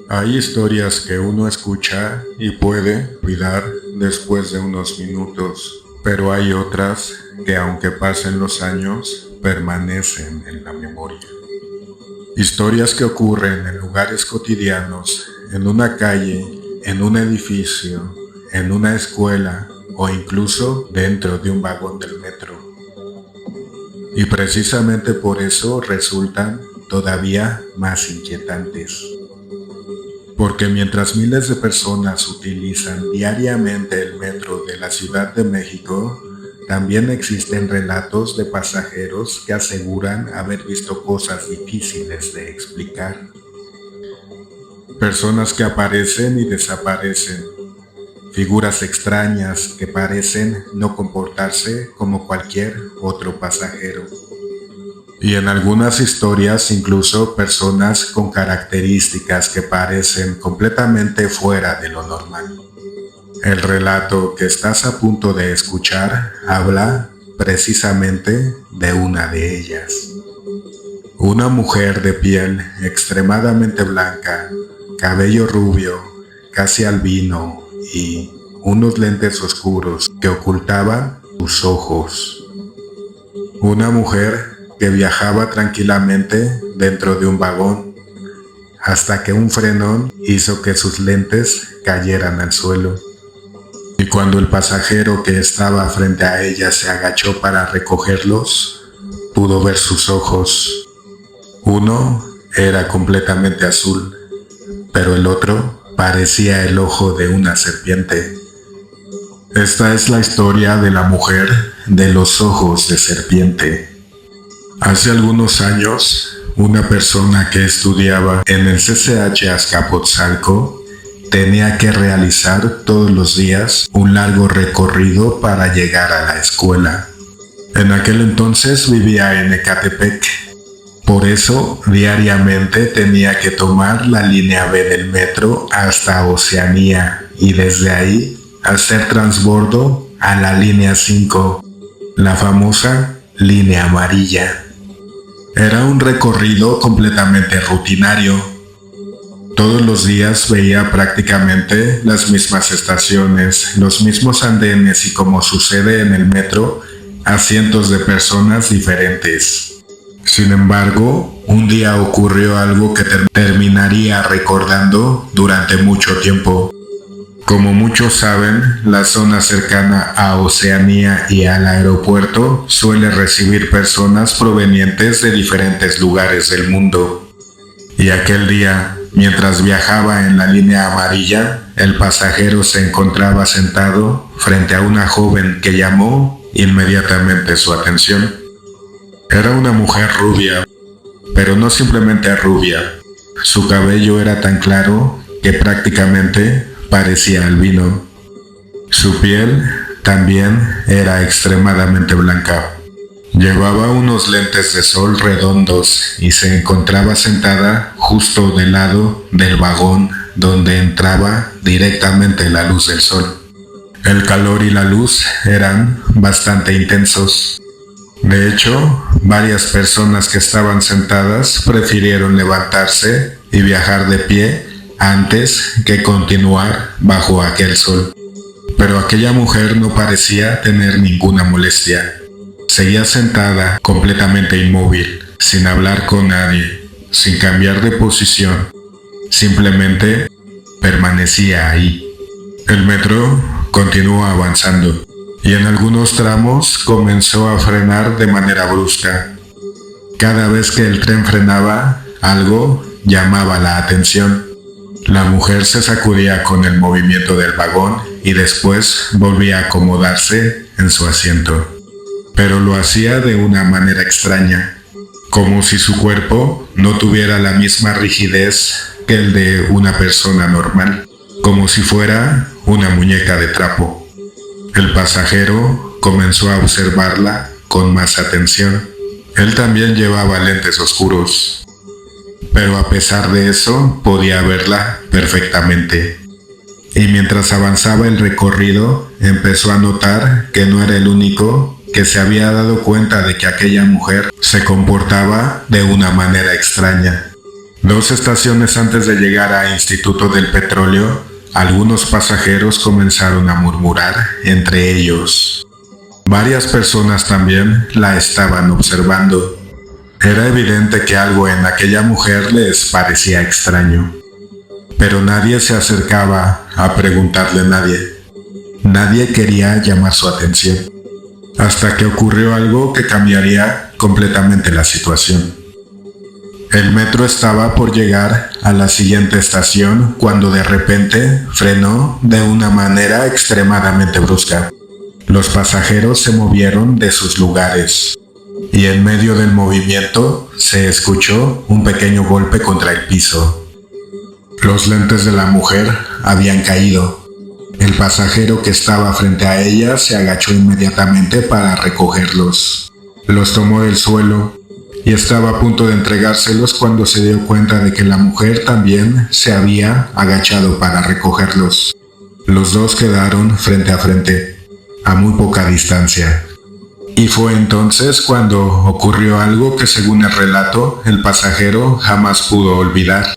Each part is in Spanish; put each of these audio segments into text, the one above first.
Hay historias que uno escucha y puede olvidar después de unos minutos, pero hay otras que aunque pasen los años, permanecen en la memoria. Historias que ocurren en lugares cotidianos, en una calle, en un edificio, en una escuela o incluso dentro de un vagón del metro. Y precisamente por eso resultan todavía más inquietantes. Porque mientras miles de personas utilizan diariamente el metro de la Ciudad de México, también existen relatos de pasajeros que aseguran haber visto cosas difíciles de explicar. Personas que aparecen y desaparecen, figuras extrañas que parecen no comportarse como cualquier otro pasajero. Y en algunas historias incluso personas con características que parecen completamente fuera de lo normal. El relato que estás a punto de escuchar habla precisamente de una de ellas. Una mujer de piel extremadamente blanca, cabello rubio, casi albino y unos lentes oscuros que ocultaban sus ojos. Una mujer que viajaba tranquilamente dentro de un vagón, hasta que un frenón hizo que sus lentes cayeran al suelo. Y cuando el pasajero que estaba frente a ella se agachó para recogerlos, pudo ver sus ojos. Uno era completamente azul, pero el otro parecía el ojo de una serpiente. Esta es la historia de la mujer de los ojos de serpiente. Hace algunos años, una persona que estudiaba en el CCH Azcapotzalco tenía que realizar todos los días un largo recorrido para llegar a la escuela. En aquel entonces vivía en Ecatepec. Por eso, diariamente tenía que tomar la línea B del metro hasta Oceanía y desde ahí hacer transbordo a la línea 5, la famosa línea amarilla. Era un recorrido completamente rutinario. Todos los días veía prácticamente las mismas estaciones, los mismos andenes y, como sucede en el metro, a cientos de personas diferentes. Sin embargo, un día ocurrió algo que terminaría recordando durante mucho tiempo. Como muchos saben, la zona cercana a Oceanía y al aeropuerto suele recibir personas provenientes de diferentes lugares del mundo. Y aquel día, mientras viajaba en la línea amarilla, el pasajero se encontraba sentado frente a una joven que llamó inmediatamente su atención. Era una mujer rubia, pero no simplemente rubia. Su cabello era tan claro que prácticamente parecía albino. Su piel también era extremadamente blanca. Llevaba unos lentes de sol redondos y se encontraba sentada justo del lado del vagón donde entraba directamente la luz del sol. El calor y la luz eran bastante intensos. De hecho, varias personas que estaban sentadas prefirieron levantarse y viajar de pie antes que continuar bajo aquel sol. Pero aquella mujer no parecía tener ninguna molestia. Seguía sentada, completamente inmóvil, sin hablar con nadie, sin cambiar de posición. Simplemente permanecía ahí. El metro continuó avanzando y en algunos tramos comenzó a frenar de manera brusca. Cada vez que el tren frenaba, algo llamaba la atención. La mujer se sacudía con el movimiento del vagón y después volvía a acomodarse en su asiento. Pero lo hacía de una manera extraña, como si su cuerpo no tuviera la misma rigidez que el de una persona normal, como si fuera una muñeca de trapo. El pasajero comenzó a observarla con más atención. Él también llevaba lentes oscuros, pero a pesar de eso podía verla perfectamente. Y mientras avanzaba el recorrido, empezó a notar que no era el único que se había dado cuenta de que aquella mujer se comportaba de una manera extraña. 2 estaciones antes de llegar a Instituto del Petróleo, algunos pasajeros comenzaron a murmurar entre ellos. Varias personas también la estaban observando. Era evidente que algo en aquella mujer les parecía extraño, pero nadie se acercaba a preguntarle a nadie. Nadie quería llamar su atención, hasta que ocurrió algo que cambiaría completamente la situación. El metro estaba por llegar a la siguiente estación cuando de repente frenó de una manera extremadamente brusca. Los pasajeros se movieron de sus lugares y en medio del movimiento se escuchó un pequeño golpe contra el piso. Los lentes de la mujer habían caído. El pasajero que estaba frente a ella se agachó inmediatamente para recogerlos. Los tomó del suelo y estaba a punto de entregárselos cuando se dio cuenta de que la mujer también se había agachado para recogerlos. Los dos quedaron frente a frente, a muy poca distancia. Y fue entonces cuando ocurrió algo que, según el relato, el pasajero jamás pudo olvidar.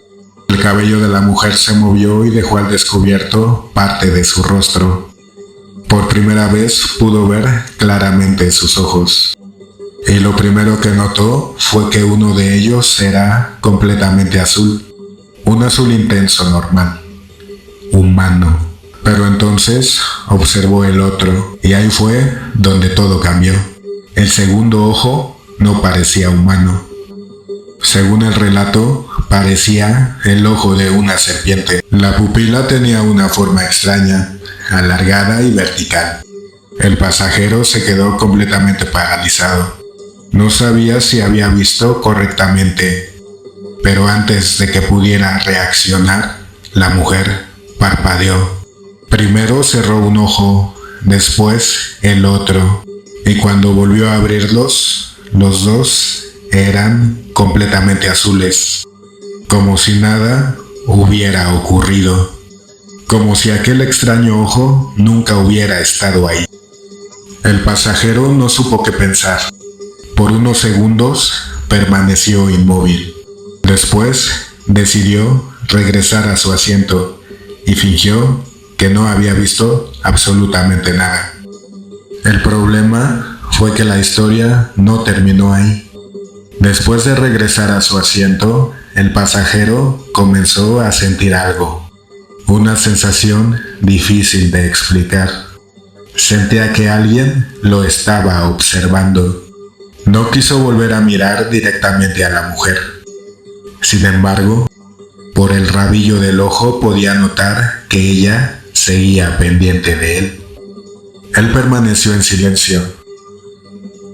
El cabello de la mujer se movió y dejó al descubierto parte de su rostro. Por primera vez pudo ver claramente sus ojos. Y lo primero que notó fue que uno de ellos era completamente azul. Un azul intenso normal. Humano. Pero entonces observó el otro y ahí fue donde todo cambió. El segundo ojo no parecía humano. Según el relato, parecía el ojo de una serpiente. La pupila tenía una forma extraña, alargada y vertical. El pasajero se quedó completamente paralizado. No sabía si había visto correctamente, pero antes de que pudiera reaccionar, la mujer parpadeó. Primero cerró un ojo, después el otro, y cuando volvió a abrirlos, los dos eran completamente azules, como si nada hubiera ocurrido, como si aquel extraño ojo nunca hubiera estado ahí. El pasajero no supo qué pensar. Por unos segundos permaneció inmóvil. Después decidió regresar a su asiento y fingió que no había visto absolutamente nada. El problema fue que la historia no terminó ahí. Después de regresar a su asiento, el pasajero comenzó a sentir algo. Una sensación difícil de explicar. Sentía que alguien lo estaba observando. No quiso volver a mirar directamente a la mujer. Sin embargo, por el rabillo del ojo podía notar que ella seguía pendiente de él. Él permaneció en silencio.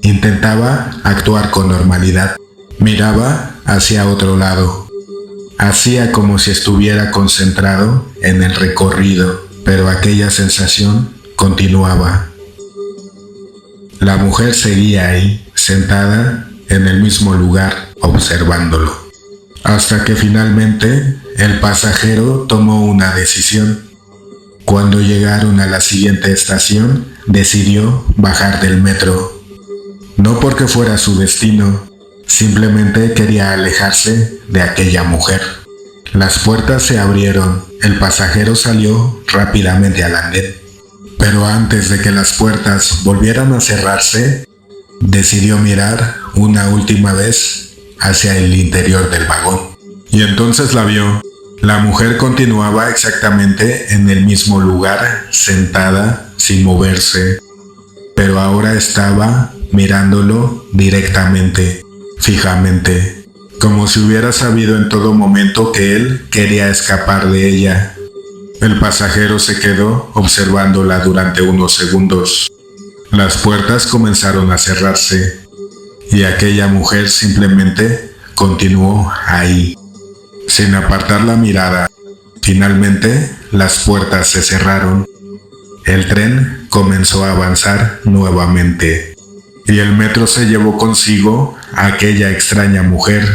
Intentaba actuar con normalidad. Miraba hacia otro lado. Hacía como si estuviera concentrado en el recorrido, pero aquella sensación continuaba. La mujer seguía ahí, sentada en el mismo lugar, observándolo. Hasta que finalmente el pasajero tomó una decisión. Cuando llegaron a la siguiente estación, decidió bajar del metro. No porque fuera su destino, simplemente quería alejarse de aquella mujer. Las puertas se abrieron, el pasajero salió rápidamente al andén. Pero antes de que las puertas volvieran a cerrarse, decidió mirar una última vez hacia el interior del vagón. Y entonces la vio. La mujer continuaba exactamente en el mismo lugar, sentada, sin moverse, pero ahora estaba mirándolo directamente, fijamente, como si hubiera sabido en todo momento que él quería escapar de ella. El pasajero se quedó observándola durante unos segundos. Las puertas comenzaron a cerrarse y aquella mujer simplemente continuó ahí, sin apartar la mirada. Finalmente, las puertas se cerraron. El tren comenzó a avanzar nuevamente y el metro se llevó consigo a aquella extraña mujer,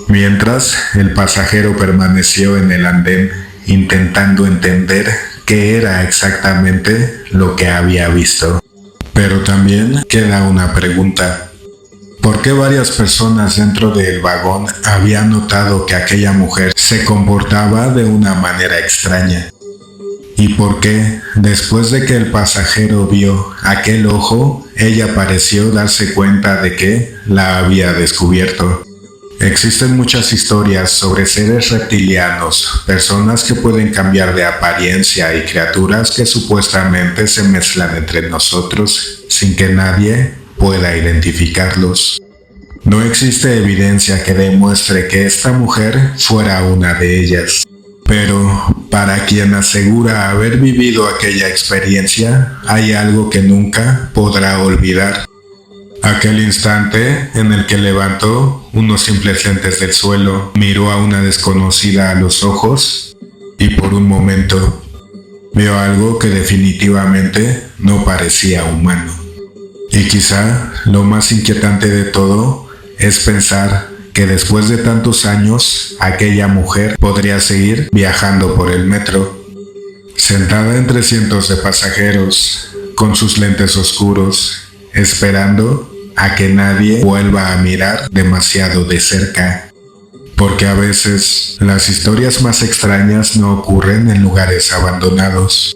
mientras el pasajero permaneció en el andén intentando entender qué era exactamente lo que había visto. Pero también queda una pregunta. ¿Por qué varias personas dentro del vagón habían notado que aquella mujer se comportaba de una manera extraña? ¿Y por qué, después de que el pasajero vio aquel ojo, ella pareció darse cuenta de que la había descubierto? Existen muchas historias sobre seres reptilianos, personas que pueden cambiar de apariencia y criaturas que supuestamente se mezclan entre nosotros sin que nadie pueda identificarlos. No existe evidencia que demuestre que esta mujer fuera una de ellas, pero para quien asegura haber vivido aquella experiencia, hay algo que nunca podrá olvidar. Aquel instante en el que levantó unos simples lentes del suelo, miró a una desconocida a los ojos y por un momento vio algo que definitivamente no parecía humano. Y quizá lo más inquietante de todo es pensar que después de tantos años aquella mujer podría seguir viajando por el metro, sentada entre cientos de pasajeros, con sus lentes oscuros, esperando a que nadie vuelva a mirar demasiado de cerca. Porque a veces las historias más extrañas no ocurren en lugares abandonados.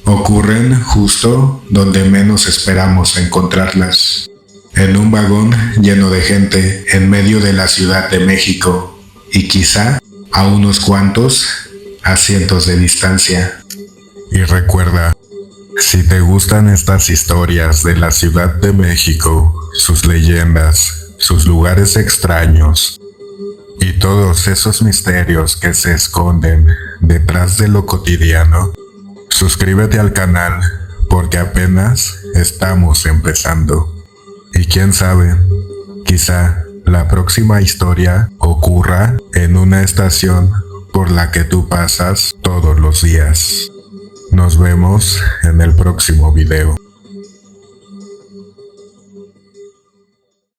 Ocurren justo donde menos esperamos encontrarlas. En un vagón lleno de gente en medio de la Ciudad de México y quizá a unos cuantos asientos de distancia. Y recuerda, si te gustan estas historias de la Ciudad de México, sus leyendas, sus lugares extraños y todos esos misterios que se esconden detrás de lo cotidiano, suscríbete al canal porque apenas estamos empezando. Y quién sabe, quizá la próxima historia ocurra en una estación por la que tú pasas todos los días. Nos vemos en el próximo video.